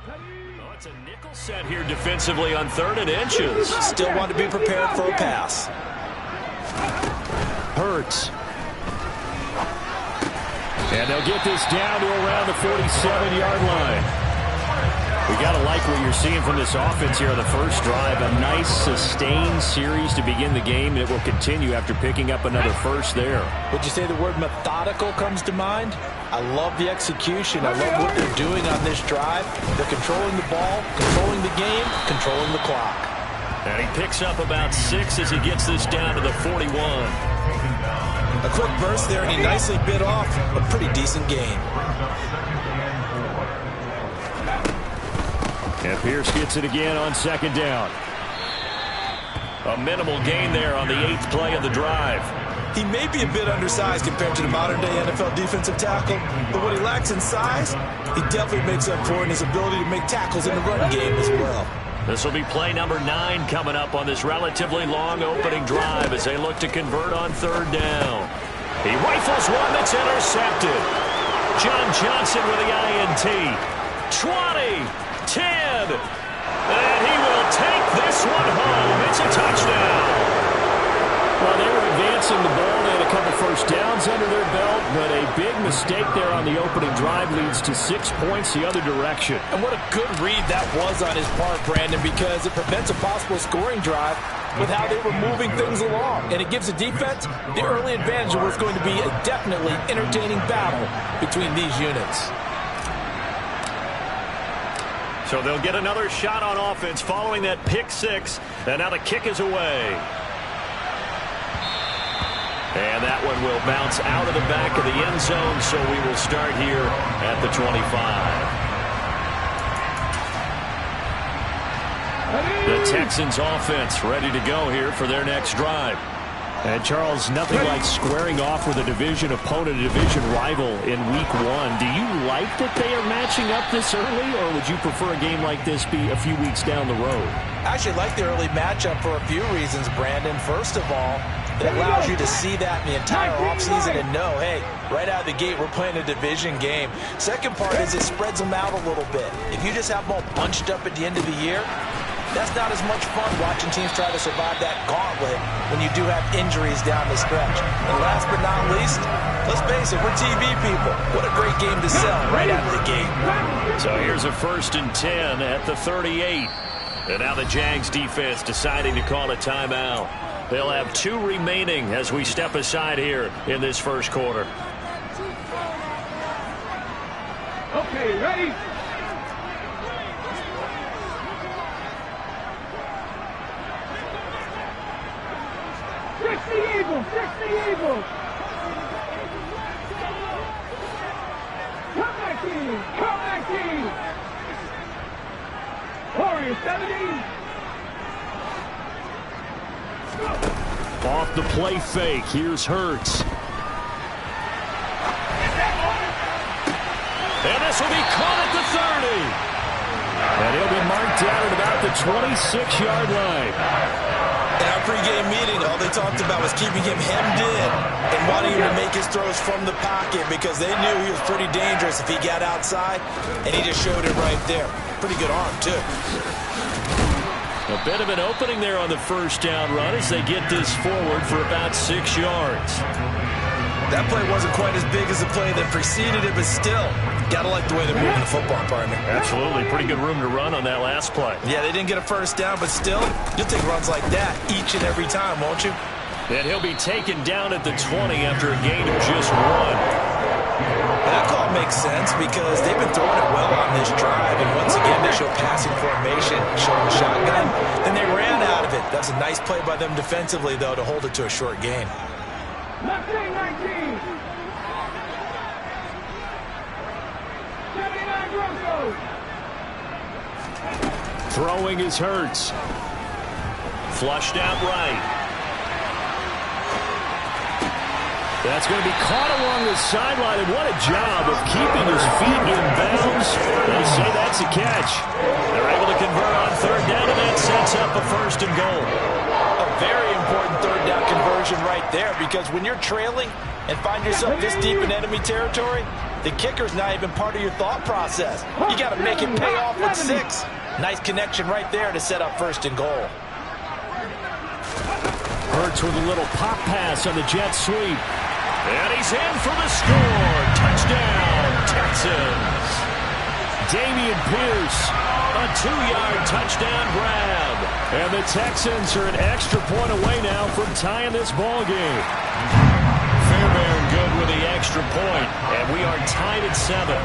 Oh, it's a nickel set here defensively on 3rd and inches. Still want to be prepared for a pass. Hurts. And they'll get this down to around the 47-yard line. We got to like what you're seeing from this offense here on the first drive. A nice, sustained series to begin the game, and it will continue after picking up another first there. Would you say the word methodical comes to mind? I love the execution. I love what they're doing on this drive. They're controlling the ball, controlling the game, controlling the clock. And he picks up about 6 as he gets this down to the 41. A quick burst there, and he nicely bit off a pretty decent gain. And Pierce gets it again on 2nd down. A minimal gain there on the 8th play of the drive. He may be a bit undersized compared to the modern-day NFL defensive tackle, but what he lacks in size, he definitely makes up for in his ability to make tackles in the run game as well. This will be play number 9 coming up on this relatively long opening drive as they look to convert on 3rd down. He rifles one that's intercepted. John Johnson with the INT. 20. 10, and he will take this one home. It's a touchdown. Well, they were advancing the ball. They had a couple first downs under their belt, but a big mistake there on the opening drive leads to 6 points the other direction. And what a good read that was on his part, Brandon, because it prevents a possible scoring drive with how they were moving things along. And it gives the defense the early advantage of what's going to be a definitely entertaining battle between these units. So they'll get another shot on offense following that pick 6. And now the kick is away. And that one will bounce out of the back of the end zone. So we will start here at the 25. The Texans offense ready to go here for their next drive. And, Charles, nothing like squaring off with a division opponent, a division rival in Week 1. Do you like that they are matching up this early, or would you prefer a game like this be a few weeks down the road? I actually like the early matchup for a few reasons, Brandon. First of all, it allows you to see that in the entire offseason and know, hey, right out of the gate, we're playing a division game. Second part is it spreads them out a little bit. If you just have them all bunched up at the end of the year, that's not as much fun watching teams try to survive that gauntlet when you do have injuries down the stretch. And last but not least, let's face it, we're TV people. What a great game to sell right out of the gate. So here's a 1st and 10 at the 38. And now the Jags defense deciding to call a timeout. They'll have 2 remaining as we step aside here in this first quarter. Okay, ready? Fix the evil! Fix the evil! Come back team! Come back team! Warrior 70! Off the play fake. Here's Hurts. And this will be caught at the 30. And he'll be marked down at about the 26-yard line. In our pregame meeting, all they talked about was keeping him hemmed in and wanting him to make his throws from the pocket because they knew he was pretty dangerous if he got outside, and he just showed it right there. Pretty good arm, too. A bit of an opening there on the first down run as they get this forward for about 6 yards. That play wasn't quite as big as the play that preceded it, but still, gotta like the way they're moving the football, partner. Absolutely. Pretty good room to run on that last play. Yeah, they didn't get a first down, but still, you'll take runs like that each and every time, won't you? And he'll be taken down at the 20 after a gain of just 1. That call makes sense because they've been throwing it well on this drive, and once again they show passing formation, showing the shotgun. Then they ran out of it. That's a nice play by them defensively, though, to hold it to a short gain. Left wing 19! 79 Broncos! Throwing is Hurts. Flushed out right. That's going to be caught along the sideline, and what a job of keeping his feet in bounds. They say that's a catch. They're able to convert on 3rd down, and that sets up a 1st and goal. A very important 3rd down conversion conversion right there, because when you're trailing and find yourself this deep in enemy territory, the kicker's not even part of your thought process. You got to make it pay off with 6. Nice connection right there to set up 1st and goal. Hurts with a little pop pass on the jet sweep. And he's in for the score. Touchdown, Texans. Damian Pierce, a 2-yard touchdown grab. And the Texans are an extra point away now from tying this ball game. Fairbairn good with the extra point, and we are tied at 7.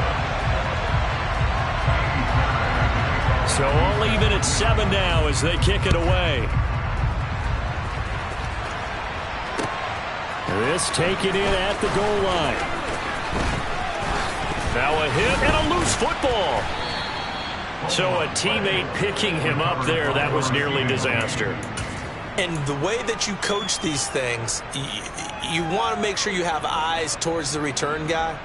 So all even at 7 now as they kick it away. This taken in at the goal line. Now a hit and a loose football. So a teammate picking him up there, that was nearly disaster. And the way that you coach these things, you want to make sure you have eyes towards the return guy,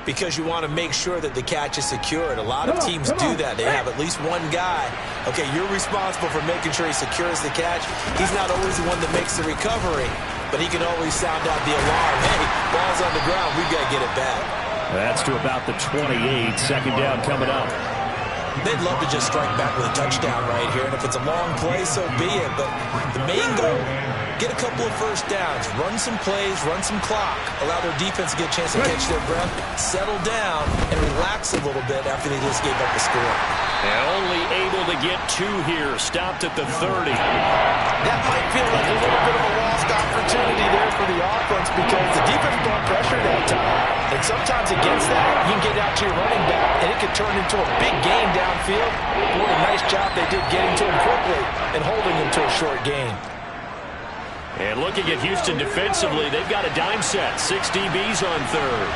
because you want to make sure that the catch is secured. A lot of teams do that. They have at least one guy. Okay, you're responsible for making sure he secures the catch. He's not always the one that makes the recovery, but he can always sound out the alarm. Hey, ball's on the ground. We've got to get it back. That's to about the 28. 2nd down coming up. They'd love to just strike back with a touchdown right here, and if it's a long play, so be it. But the main goal, get a couple of 1st downs, run some plays, run some clock, allow their defense to get a chance to catch their breath, settle down, and relax a little bit after they just gave up the score. And only able to get 2 here, stopped at the 30. That might feel like a little bit of a lost opportunity there for the offense, because the defense brought pressure that time. And sometimes against that, you can get out to your running back, and it could turn into a big gain downfield. What a nice job they did getting to him quickly and holding him to a short gain. And looking at Houston defensively, they've got a dime set. 6 DBs on 3rd.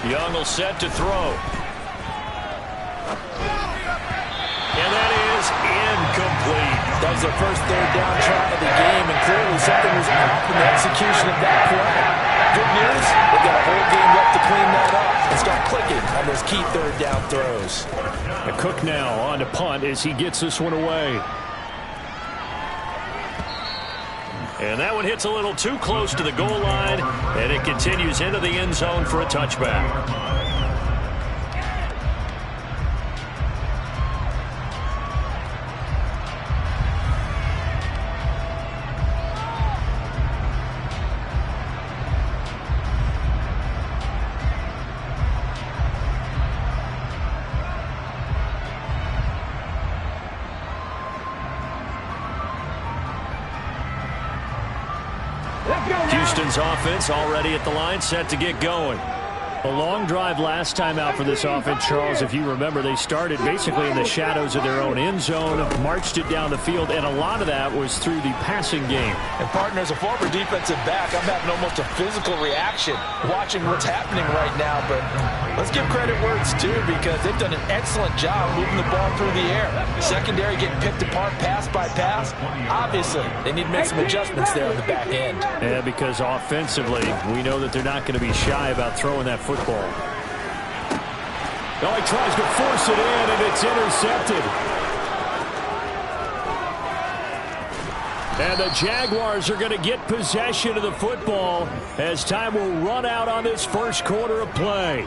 Young will set to throw. And that is incomplete. That was their first 3rd down try of the game, and clearly something was off in the execution of that play. Good news, they've got a whole game left to clean that up and start clicking on those key 3rd down throws. A Cook now on to punt as he gets this one away. And that one hits a little too close to the goal line, and it continues into the end zone for a touchback. Houston's offense already at the line, set to get going. A long drive last time out for this offense, Charles. If you remember, they started basically in the shadows of their own end zone, marched it down the field, and a lot of that was through the passing game. And, partner, as a former defensive back, I'm having almost a physical reaction watching what's happening right now. But let's give credit where it's due, because they've done an excellent job moving the ball through the air. Secondary getting picked apart pass by pass. Obviously, they need to make some adjustments there on the back end. Yeah, because offensively, we know that they're not going to be shy about throwing that football. Oh, he tries to force it in, and it's intercepted. And the Jaguars are going to get possession of the football as time will run out on this first quarter of play.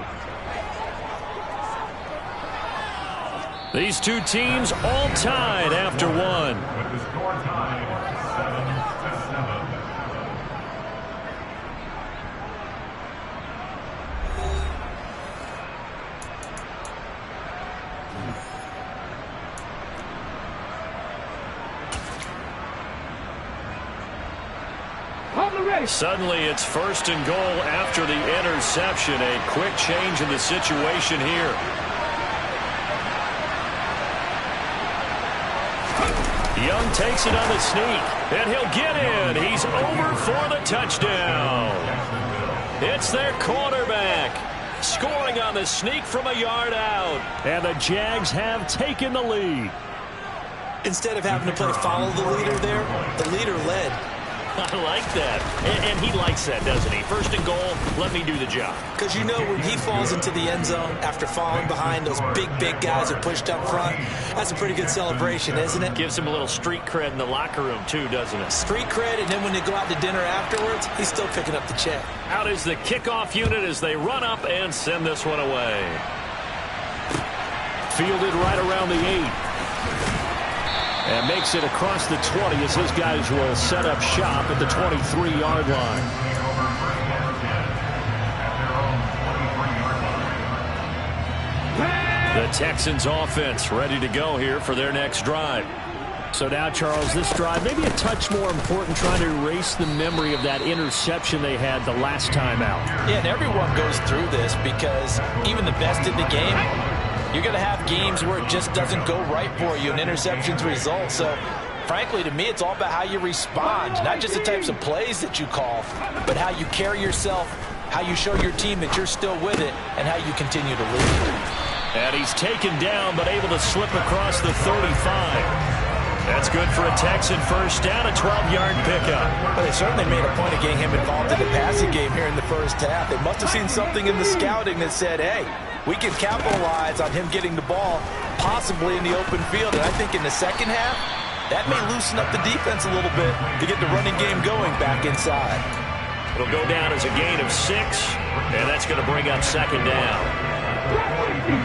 These two teams all tied after one. Suddenly it's 1st and goal after the interception. A quick change in the situation here. Young takes it on the sneak, and he'll get in. He's over for the touchdown. It's their quarterback scoring on the sneak from a yard out. And the Jags have taken the lead. Instead of having to play follow the leader there, the leader led. I like that. And he likes that, doesn't he? First and goal, let me do the job. Because you know when he falls into the end zone after falling behind those big guys who pushed up front, that's a pretty good celebration, isn't it? Gives him a little street cred in the locker room, too, doesn't it? Street cred, and then when they go out to dinner afterwards, he's still picking up the check. Out is the kickoff unit as they run up and send this one away. Fielded right around the 8. And makes it across the 20 as his guys will set up shop at the 23-yard line. The Texans offense ready to go here for their next drive. So now, Charles, this drive maybe a touch more important, trying to erase the memory of that interception they had the last time out. Yeah, and everyone goes through this because even the best in the game, you're going to have games where it just doesn't go right for you, and interceptions result. So, frankly, to me, it's all about how you respond, not just the types of plays that you call, but how you carry yourself, how you show your team that you're still with it, and how you continue to lead. And he's taken down, but able to slip across the 35. That's good for a Texan first down, a 12-yard pickup. Well, they certainly made a point of getting him involved in the passing game here in the first half. They must have seen something in the scouting that said, hey, we can capitalize on him getting the ball possibly in the open field. And I think in the second half, that may loosen up the defense a little bit to get the running game going back inside. It'll go down as a gain of 6, and that's going to bring up second down.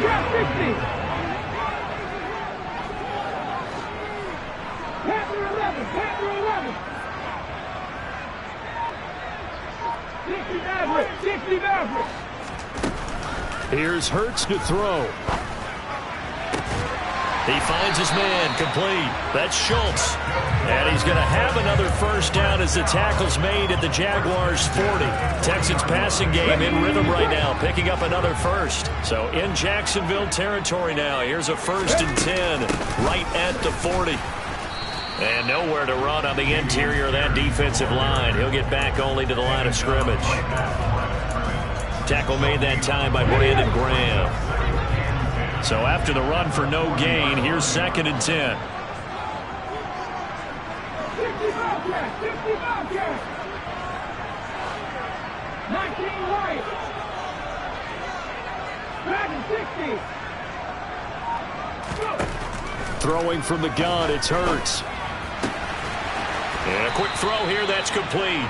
Drop 60. Panther 11. Panther 11. 60 Maverick. 60 Maverick. Here's Hurts to throw. He finds his man, complete. That's Schultz. And he's going to have another first down as the tackle's made at the Jaguars' 40. Texans passing game in rhythm right now, picking up another first. So in Jacksonville territory now. Here's a 1st and 10 right at the 40. And nowhere to run on the interior of that defensive line. He'll get back only to the line of scrimmage. Tackle made that time by Brandon Graham. So after the run for no gain, here's 2nd and 10. 60 Bobcats. 60 Bobcats. 19 right. Back 60. Throwing from the gun, it's Hurts. And a quick throw here, that's complete.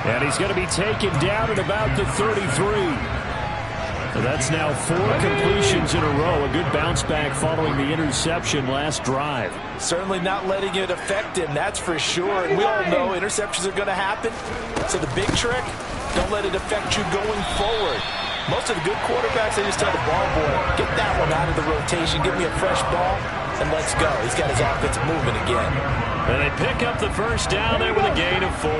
And he's going to be taken down at about the 33. So that's now 4 completions in a row. A good bounce back following the interception last drive. Certainly not letting it affect him, that's for sure. And we all know interceptions are going to happen. So the big trick, don't let it affect you going forward. Most of the good quarterbacks, they just tell the ball boy, get that one out of the rotation, give me a fresh ball, and let's go. He's got his offense moving again. And they pick up the first down there with a gain of 4.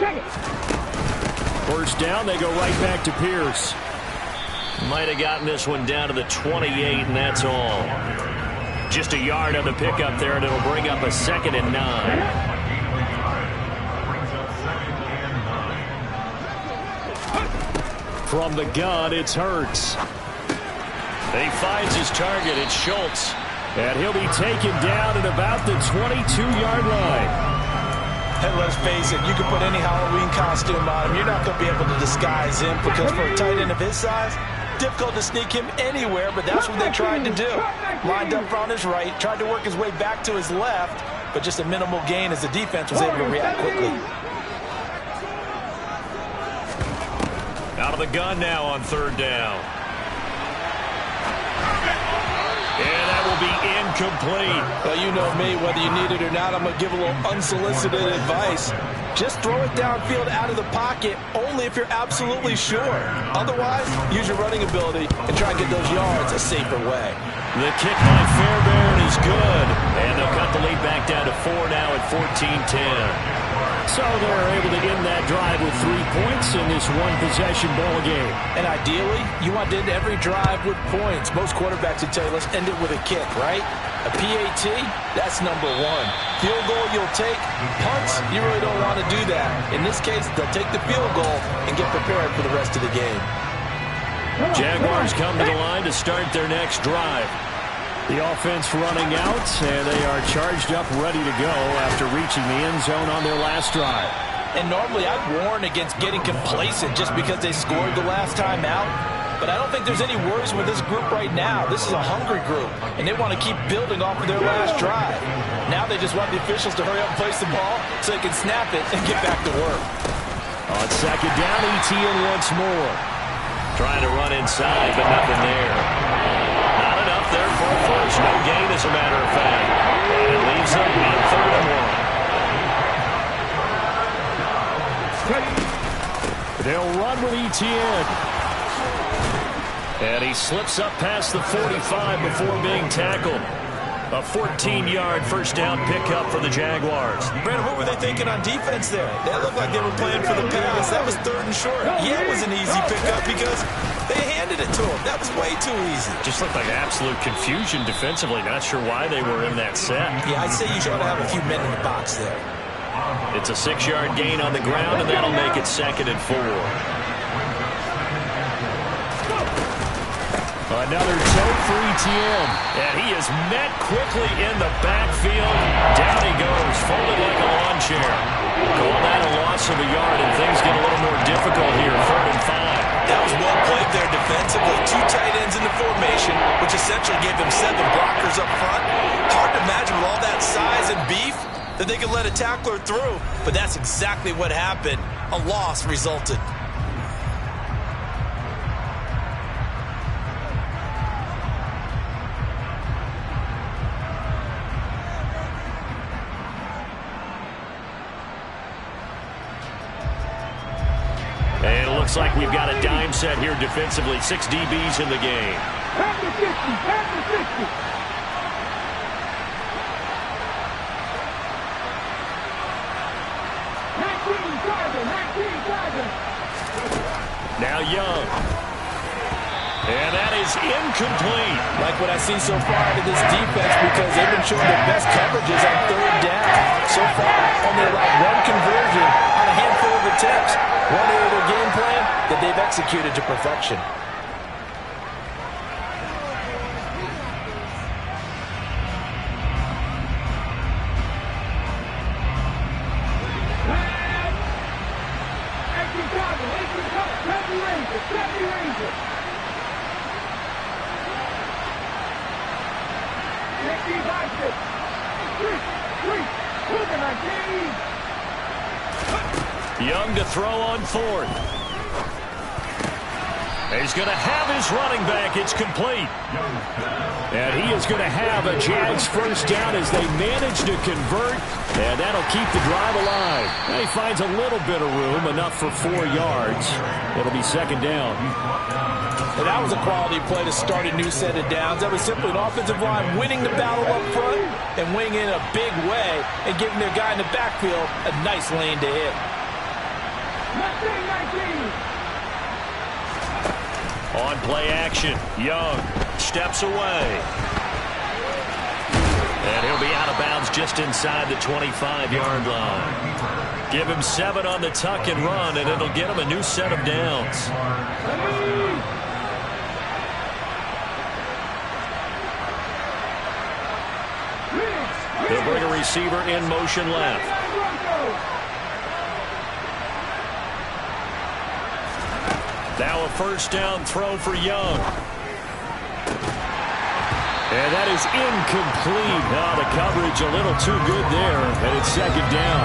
Check it. First down, they go right back to Pierce. Might have gotten this one down to the 28, and that's all. Just a yard on the pickup there, and it'll bring up a 2nd and 9. From the gun, it's Hurts. He finds his target. It's Schultz. And he'll be taken down at about the 22-yard line. And let's face it, you can put any Halloween costume on him. You're not going to be able to disguise him because for a tight end of his size, difficult to sneak him anywhere, but that's what they tried to do. Lined up on his right, tried to work his way back to his left, but just a minimal gain as the defense was able to react quickly. Out of the gun now on 3rd down. And that will be incomplete. Well, you know me, whether you need it or not, I'm going to give a little unsolicited advice. Just throw it downfield out of the pocket only if you're absolutely sure. Otherwise, use your running ability and try and get those yards a safer way. The kick by Fairbairn is good. And they'll cut the lead back down to 4 now at 14-10. So they're able to end that drive with 3 points in this one-possession ball game. And ideally, you want to end every drive with points. Most quarterbacks would tell you, let's end it with a kick, right? A PAT, that's number 1. Field goal you'll take. Punts, you really don't want to do that. In this case, they'll take the field goal and get prepared for the rest of the game. Jaguars come to the line to start their next drive. The offense running out, and they are charged up, ready to go after reaching the end zone on their last drive. And normally I'd warn against getting complacent just because they scored the last time out. But I don't think there's any worries with this group right now. This is a hungry group, and they want to keep building off of their last drive. Now they just want the officials to hurry up and place the ball so they can snap it and get back to work. On second down, Etienne once more. Trying to run inside, but nothing there. Not enough there for a first. No gain, as a matter of fact. And it leaves them on 3rd and 1. They'll run with Etienne. And he slips up past the 45 before being tackled. A 14-yard first down pickup for the Jaguars. Brandon, what were they thinking on defense there? They looked like they were playing for the pass. That was 3rd and short. Yeah, it was an easy pickup because they handed it to him. That was way too easy. Just looked like absolute confusion defensively. Not sure why they were in that set. Yeah, I'd say you should have a few men in the box there. It's a 6-yard gain on the ground, and that'll make it 2nd and 4. Another tote for Etienne. And he is met quickly in the backfield. Down he goes, folded like a lawn chair. Call that a loss of a yard, and things get a little more difficult here. 3rd and 5. That was well played there defensively. 2 tight ends in the formation, which essentially gave them 7 blockers up front. Hard to imagine with all that size and beef that they could let a tackler through. But that's exactly what happened. A loss resulted. Looks like we've got a dime set here defensively. 6 DBs in the game. Pass the 50, pass the 50. Now Young. And that is incomplete. Like what I see so far out of this defense, because they've been showing their best coverages on 3rd down. So far, only allowed 1 conversion on a handful of attempts. One area of their game plan that they've executed to perfection. Young to throw on 4th. He's going to have his running back. It's complete. And he is going to have a Jags first down as they manage to convert. And that'll keep the drive alive. And he finds a little bit of room, enough for 4 yards. It'll be 2nd down. And that was a quality play to start a new set of downs. That was simply an offensive line winning the battle up front and winning in a big way and giving their guy in the backfield a nice lane to hit. 19. On play action, Young steps away. And he'll be out of bounds just inside the 25-yard line. Give him 7 on the tuck and run, and it'll get him a new set of downs. They'll bring a receiver in motion left. Now a first down throw for Young. And that is incomplete. Now the coverage a little too good there, and it's 2nd down.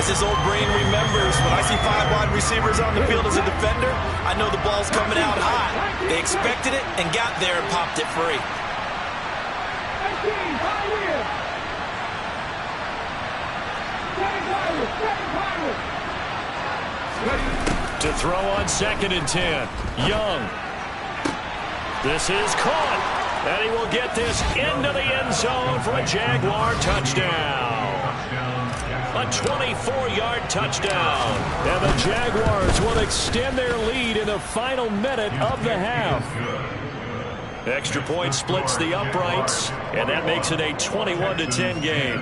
As this old brain remembers, when I see 5 wide receivers on the field as a defender, I know the ball's coming out hot. They expected it and got there and popped it free. To throw on 2nd and 10. Young. This is caught. And he will get this into the end zone for a Jaguar touchdown. A 24-yard touchdown. And the Jaguars will extend their lead in the final minute of the half. Extra point splits the uprights, and that makes it a 21-10 game.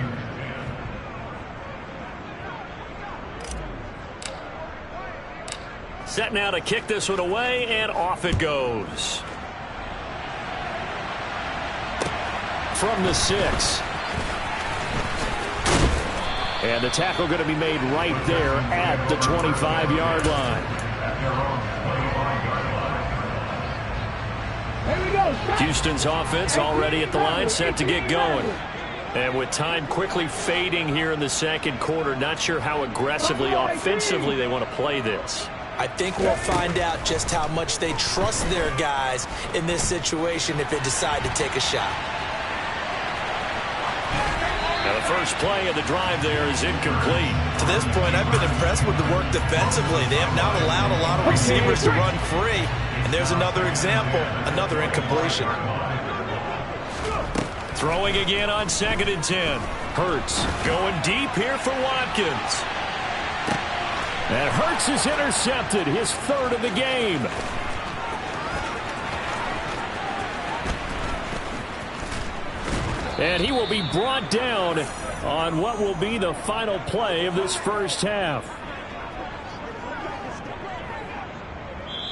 Set now to kick this one away, and off it goes. from the 6. And the tackle going to be made right there at the 25-yard line. Here we go. Houston's offense already at the line, set to get going. And with time quickly fading here in the second quarter, not sure how aggressively, offensively they want to play this. I think we'll find out just how much they trust their guys in this situation if they decide to take a shot. Now the first play of the drive there is incomplete. To this point, I've been impressed with the work defensively. They have not allowed a lot of receivers to run free. And there's another example, another incompletion. Throwing again on 2nd and 10. Hurts going deep here for Watkins. And Hurts is intercepted, his 3rd of the game. And he will be brought down on what will be the final play of this first half.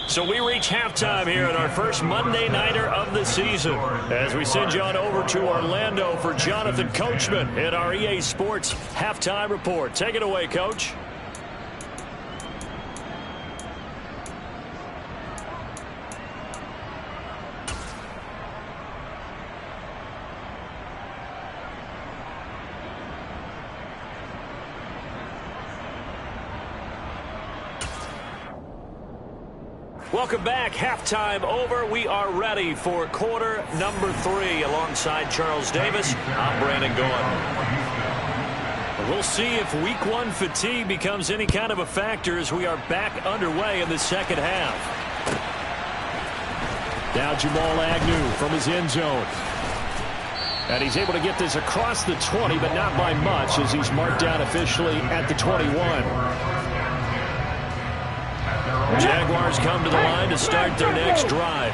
So we reach halftime here at our first Monday Nighter of the season as we send you on over to Orlando for Jonathan Coachman in our EA Sports Halftime Report. Take it away, Coach. Welcome back. Halftime over. We are ready for quarter number 3 alongside Charles Davis. I'm Brandon Gaughan. We'll see if week 1 fatigue becomes any kind of a factor as we are back underway in the second half. Now Jamal Agnew from his end zone. And he's able to get this across the 20, but not by much as he's marked down officially at the 21. Jaguars come to the line to start their next drive.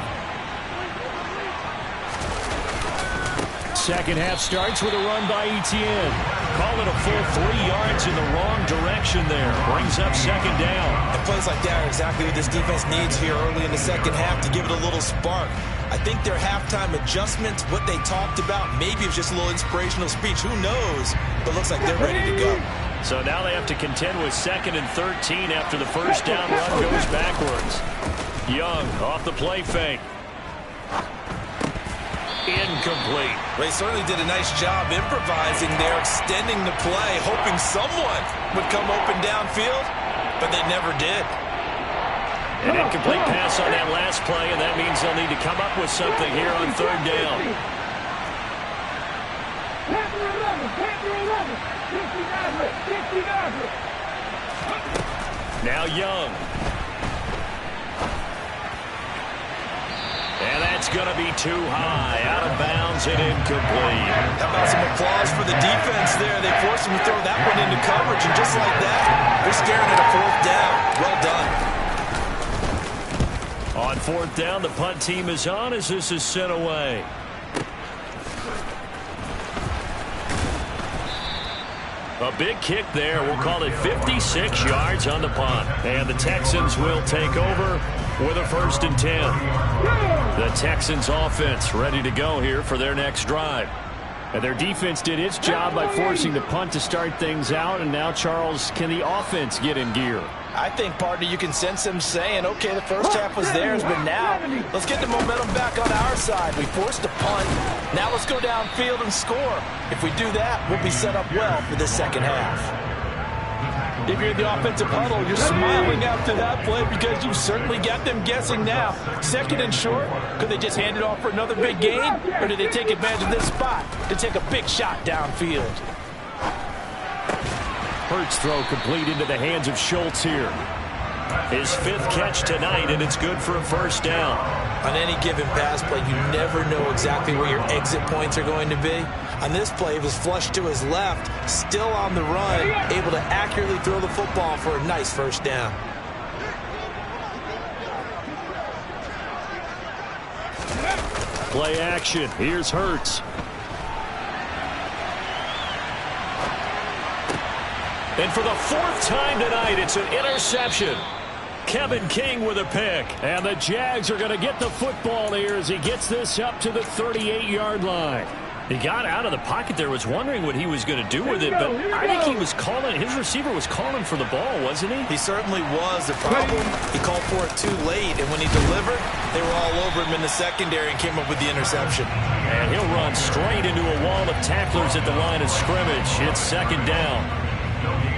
Second half starts with a run by Etienne. Call it a full 3 yards in the wrong direction there. Brings up 2nd down. And plays like that are exactly what this defense needs here early in the second half to give it a little spark. I think their halftime adjustments, what they talked about, maybe it was just a little inspirational speech. Who knows? But looks like they're ready to go. So now they have to contend with 2nd and 13 after the first down run goes backwards. Young off the play fake. Incomplete. They certainly did a nice job improvising there, extending the play, hoping someone would come open downfield, but they never did. An incomplete pass on that last play, and that means they'll need to come up with something here on 3rd down. Now Young. And that's going to be too high. Out of bounds and incomplete. How about some applause for the defense there? They forced him to throw that one into coverage, and just like that, they're staring at a 4th down. Well done. On 4th down, the punt team is on as this is sent away. A big kick there. We'll call it 56 yards on the punt. And the Texans will take over with a 1st and 10. The Texans offense ready to go here for their next drive. And their defense did its job by forcing the punt to start things out. And now, Charles, can the offense get in gear? I think, partner, you can sense them saying, okay, the first half was theirs, but now let's get the momentum back on our side. We forced a punt. Now let's go downfield and score. If we do that, we'll be set up well for the second half. If you're in the offensive huddle, you're smiling after that play because you certainly got them guessing now. 2nd and short, could they just hand it off for another big gain? Or did they take advantage of this spot to take a big shot downfield? Hurts throw complete into the hands of Schultz here. His 5th catch tonight, and it's good for a 1st down. On any given pass play, you never know exactly where your exit points are going to be. On this play, it was flushed to his left, still on the run, able to accurately throw the football for a nice 1st down. Play action. Here's Hurts. And for the 4th time tonight, it's an interception. Kevin King with a pick. And the Jags are going to get the football here as he gets this up to the 38-yard line. He got out of the pocket there, was wondering what he was going to do with it, but I think he was calling, his receiver was calling for the ball, wasn't he? He certainly was. The problem, he called for it too late, and when he delivered, they were all over him in the secondary and came up with the interception. And he'll run straight into a wall of tacklers at the line of scrimmage. It's second down.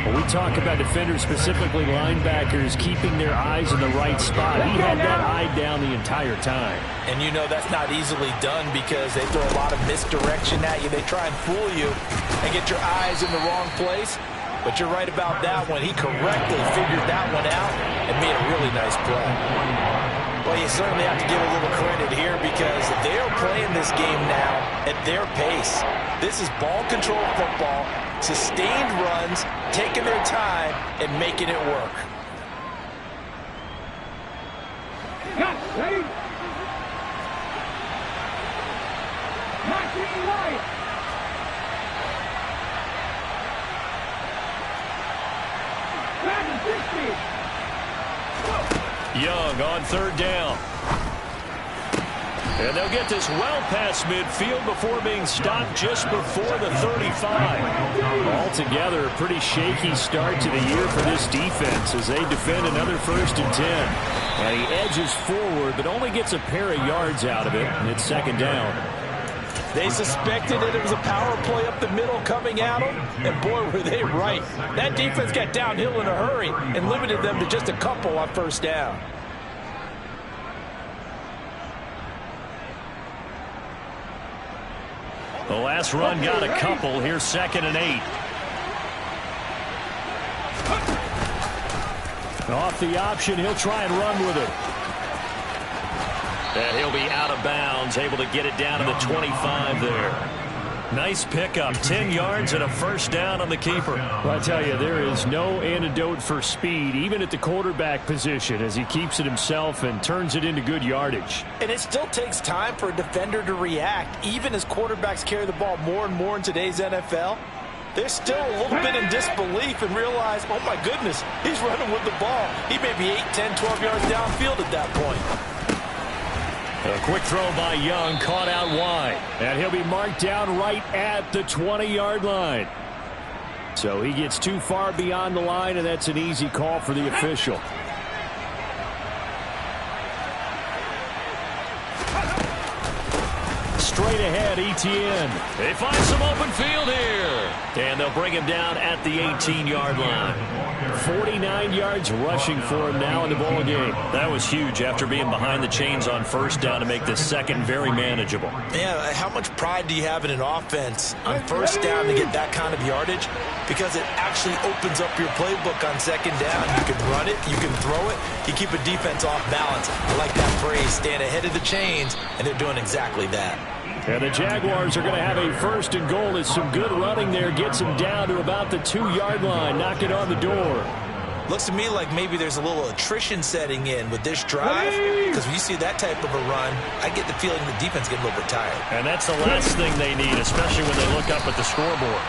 When we talk about defenders, specifically linebackers, keeping their eyes in the right spot, he had that eye down the entire time. And you know that's not easily done because they throw a lot of misdirection at you. They try and fool you and get your eyes in the wrong place. But you're right about that one. He correctly figured that one out and made a really nice play. Well, you certainly have to give a little credit here because they're playing this game now at their pace. This is ball control football, sustained runs, taking their time and making it work. Ready? Maxine White. Young on third down. And they'll get this well past midfield before being stopped just before the 35. Altogether, a pretty shaky start to the year for this defense as they defend another 1st and 10. And he edges forward, but only gets a pair of yards out of it, and it's second down. They suspected that it was a power play up the middle coming at them, and boy, were they right. That defense got downhill in a hurry and limited them to just a couple on first down. The last run got a couple. Here's 2nd and 8. Off the option, he'll try and run with it. And he'll be out of bounds, able to get it down to the 25 there. Nice pickup, 10 yards and a first down on the keeper. Well, I tell you, there is no antidote for speed, even at the quarterback position, as he keeps it himself and turns it into good yardage. And it still takes time for a defender to react, even as quarterbacks carry the ball more and more in today's NFL. They're still a little bit in disbelief and realize, oh my goodness, he's running with the ball. He may be 8, 10, 12 yards downfield at that point. A quick throw by Young, caught out wide. And he'll be marked down right at the 20-yard line. So he gets too far beyond the line, and that's an easy call for the official. Straight ahead, ETN. They find some open field here. And they'll bring him down at the 18-yard line. 49 yards rushing for him now in the ball game. That was huge after being behind the chains on first down to make this second very manageable. Yeah, how much pride do you have in an offense on first down to get that kind of yardage? Because it actually opens up your playbook on second down. You can run it, you can throw it, you keep a defense off balance. I like that phrase, stand ahead of the chains, and they're doing exactly that. And the Jaguars are going to have a 1st and goal. It's some good running there. Gets him down to about the 2-yard line. Knock it on the door. Looks to me like maybe there's a little attrition setting in with this drive. Because when you see that type of a run, I get the feeling the defense getting a little bit tired. And that's the last thing they need, especially when they look up at the scoreboard.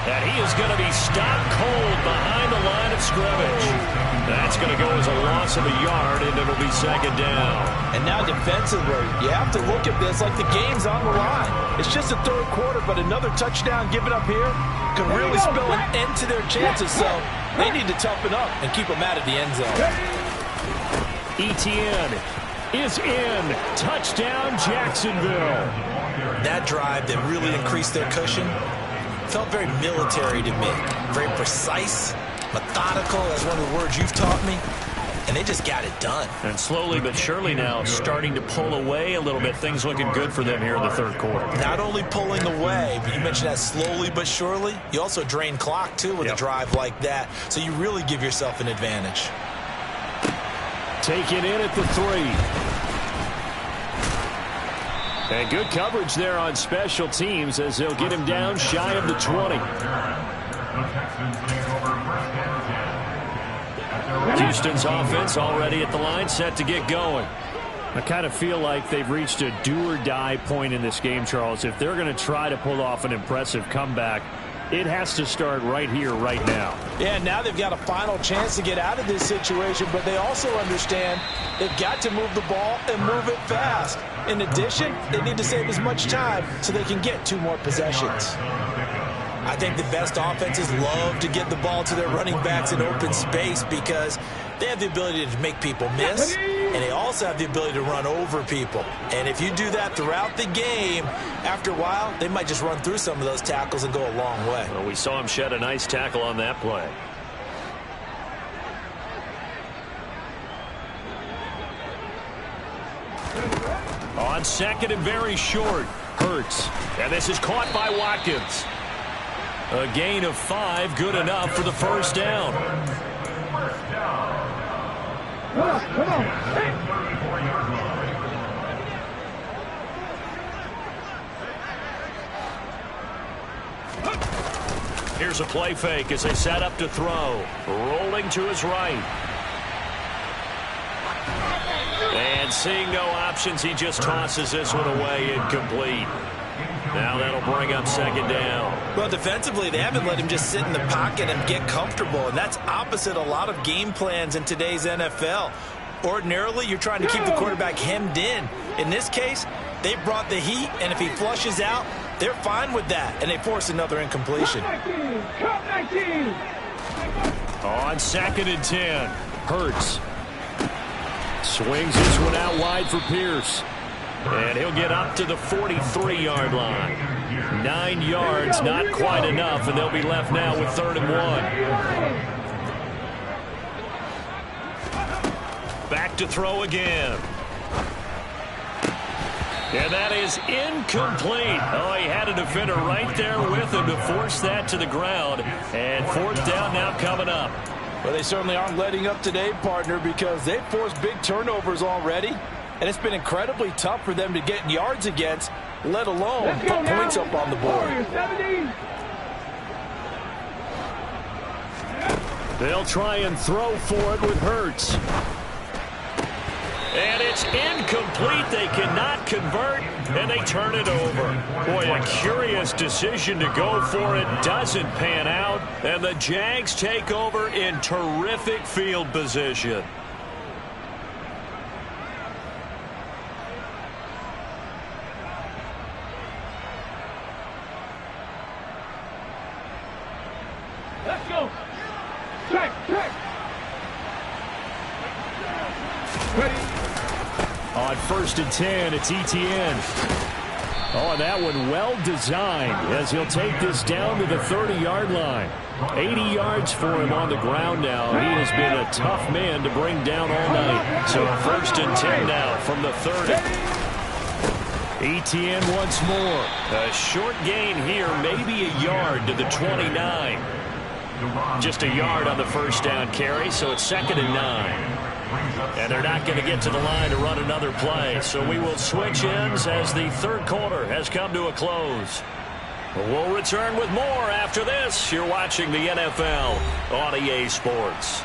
And he is going to be stopped cold behind the line of scrimmage. That's going to go as a loss of a yard, and it'll be second down. And now defensively, you have to look at this like the game's on the line. It's just the third quarter, but another touchdown given up here could really spell an end to their chances. So they need to toughen up and keep them out of the end zone. ETN is in. Touchdown, Jacksonville. That drive that really increased their cushion felt very military to me. Very precise, methodical. That's one of the words you've taught me. And they just got it done. And slowly but surely now starting to pull away a little bit. Things looking good for them here in the third quarter. Not only pulling away, but you mentioned that slowly but surely. You also drain clock, too, with a drive like that. So you really give yourself an advantage. Taken in at the 3. And good coverage there on special teams as they'll get him down shy of the 20. Houston's offense already at the line, set to get going. I kind of feel like they've reached a do-or-die point in this game, Charles. If they're going to try to pull off an impressive comeback, It has to start right here, right now. Yeah, now they've got a final chance to get out of this situation, but they also understand they've got to move the ball and move it fast. In addition, they need to save as much time so they can get 2 more possessions. I think the best offenses love to get the ball to their running backs in open space because they have the ability to make people miss, and they also have the ability to run over people. And if you do that throughout the game, after a while, they might just run through some of those tackles and go a long way. Well, we saw him shed a nice tackle on that play. On second and very short, Hurts. And this is caught by Watkins. A gain of 5, good enough for the first down. Come on. Here's a play fake as they set up to throw. Rolling to his right. And seeing no options, he just tosses this one away incomplete. Now that'll bring up second down. Well, defensively, they haven't let him just sit in the pocket and get comfortable, and that's opposite a lot of game plans in today's NFL. Ordinarily, you're trying to keep the quarterback hemmed in. In this case, they brought the heat, and if he flushes out, they're fine with that, and they force another incompletion. Cut 19. On second and 10, Hurts. Swings this one out wide for Pierce. And he'll get up to the 43-yard line. 9 yards, not quite enough, and they'll be left now with 3rd and 1. Back to throw again. And that is incomplete. Oh, he had a defender right there with him to force that to the ground. And 4th down now coming up. Well, they certainly aren't letting up today, partner, because they've forced big turnovers already. And it's been incredibly tough for them to get yards against, let alone put points up on the board. They'll try and throw for it with Hurts. And it's incomplete. They cannot convert, and they turn it over. Boy, a curious decision to go for it. Doesn't pan out, and the Jags take over in terrific field position. Let's go. Check. Ready. On 1st and 10, it's Etienne. Oh, and that one well designed as he'll take this down to the 30-yard line. 80 yards for him on the ground now. He has been a tough man to bring down all night. So 1st and 10 now from the 30. Etienne once more. A short gain here, maybe a yard to the 29. Just a yard on the first down carry, so it's 2nd and 9. And they're not going to get to the line to run another play. So we will switch ends as the 3rd quarter has come to a close. We'll return with more after this. You're watching the NFL on EA Sports.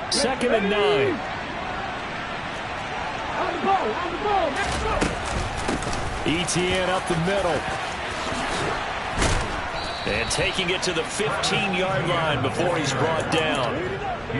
2nd and 9. On the ball. Let's go. Etienne up the middle. And taking it to the 15-yard line before he's brought down.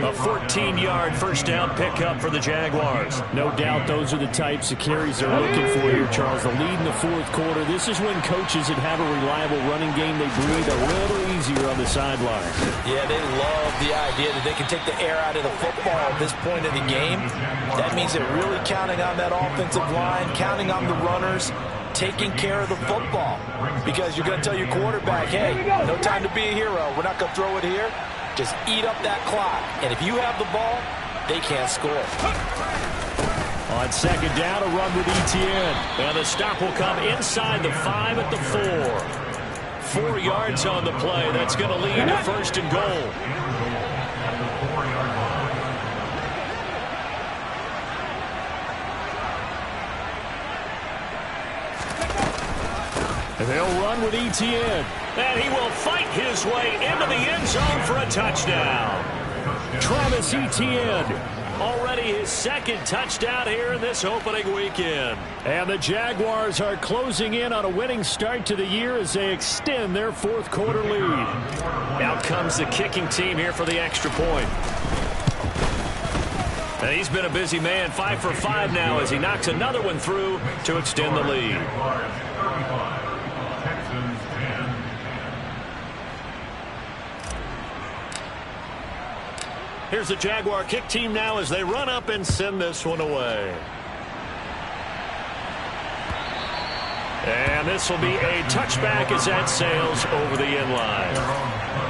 A 14-yard first down pickup for the Jaguars. No doubt those are the types of carries they're looking for here, Charles. The lead in the 4th quarter. This is when coaches that have a reliable running game, they breathe a little easier on the sideline. Yeah, they love the idea that they can take the air out of the football at this point of the game. That means they're really counting on that offensive line, counting on the runners, taking care of the football. Because you're going to tell your quarterback, hey, no time to be a hero. We're not going to throw it here. Just eat up that clock. And if you have the ball, they can't score. On 2nd down, a run with Etienne. And the stop will come inside the 5 at the 4. 4 yards on the play. That's going to lead to 1st and goal. They'll run with Etienne. And he will fight his way into the end zone for a touchdown. Travis Etienne Already his second touchdown here in this opening weekend. And the Jaguars are closing in on a winning start to the year as they extend their fourth quarter lead. Out comes the kicking team here for the extra point. And he's been a busy man, 5 for 5 now as he knocks another one through to extend the lead. Here's the Jaguar kick team now as they run up and send this one away. And this will be a touchback as that sails over the end line.